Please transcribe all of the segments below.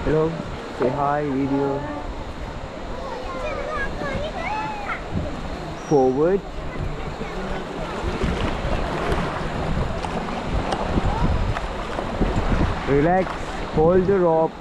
Hello, say hi, video. Forward. Relax, hold the rope.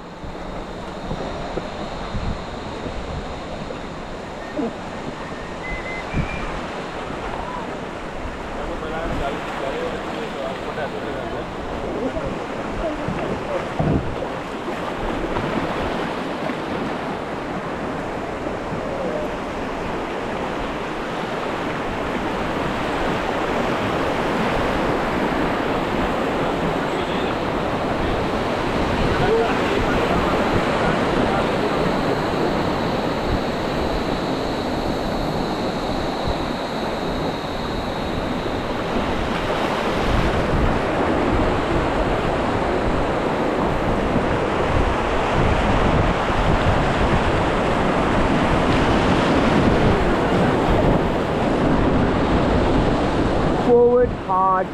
Forward hard.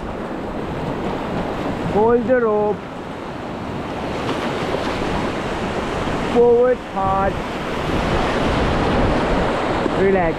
Hold the rope. Forward hard. Relax.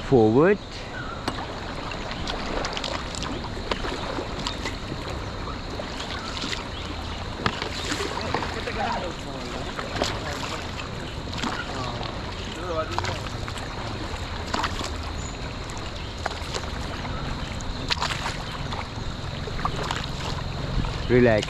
Forward. Relax.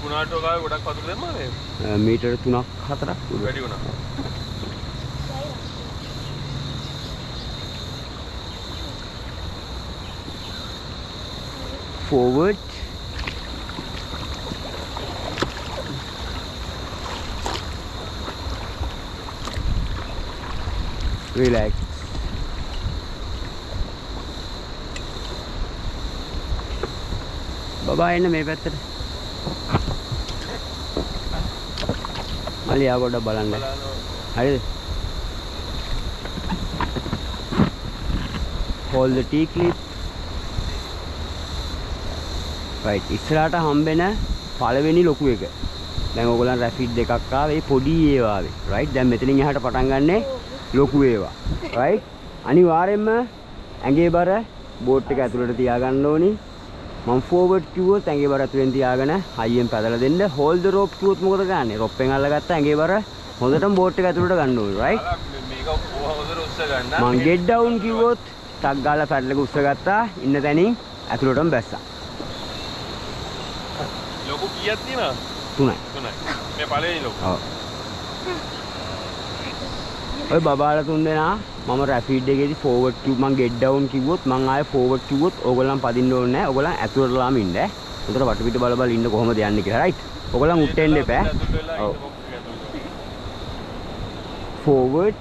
කුණාටෝ ගාවේ ගොඩක් වතුර දැම්මා නේද? මීටර 3ක් 4ක් උඩ. වැඩි වුණා. Forward. Relax. බබා එන්න මේ පැත්තට. මලියා ගොඩ බලන්න. හරිද? Hold the T clip. right ඉස්සරහට හම්බෙන පළවෙනි ලොකු එක. දැන් ඕගොල්ලන් රැෆිඩ් දෙකක් ආවේ පොඩි ඒවා ආවේ. right දැන් මෙතනින් එහාට පටන් ගන්නෙ ලොකු ඒවා. right අනිවාර්යෙන්ම ඇඟේ බර බෝට් එක ඇතුළට තියාගන්න ඕනි. මම forward කිව්වොත් ඇඟේ බර ඇතුලෙන් තියාගෙන හයියෙන් පැදලා දෙන්න. hold the rope කිව්වොත් මොකද ගන්නෙ? rope එකෙන් අල්ලගත්ත ඇඟේ බර හොඳටම බෝට් එක ඇතුළට ගන්න ඕනි. right මේක හොඳට උස්ස ගන්න. මම get down කිව්වොත් ටක් ගාලා පැඩල් එක උස්ස ගත්තා. ඉන්න තැනින් ඇතුළටම බැස්සා. ලොකු කීයක් තියෙනවද? 3යි. 3යි. මේ පළවෙනි ලොකු. ඔව්. ඔය බබාලා තුන් දෙනා මම රැපිඩ් එකේදී forward කිව්ව මම get down කිව්වොත් මම ආයේ forward කිව්වොත් ඕගොල්ලන් පදින්න ඕනේ නැහැ. ඕගොල්ලන් ඇතුළටලාම ඉන්න. උතර වටපිට බල බල ඉන්න කොහොමද යන්නේ කියලා. right. ඕගොල්ලන් උට්ටෙන්න එපා. ඔව්. forward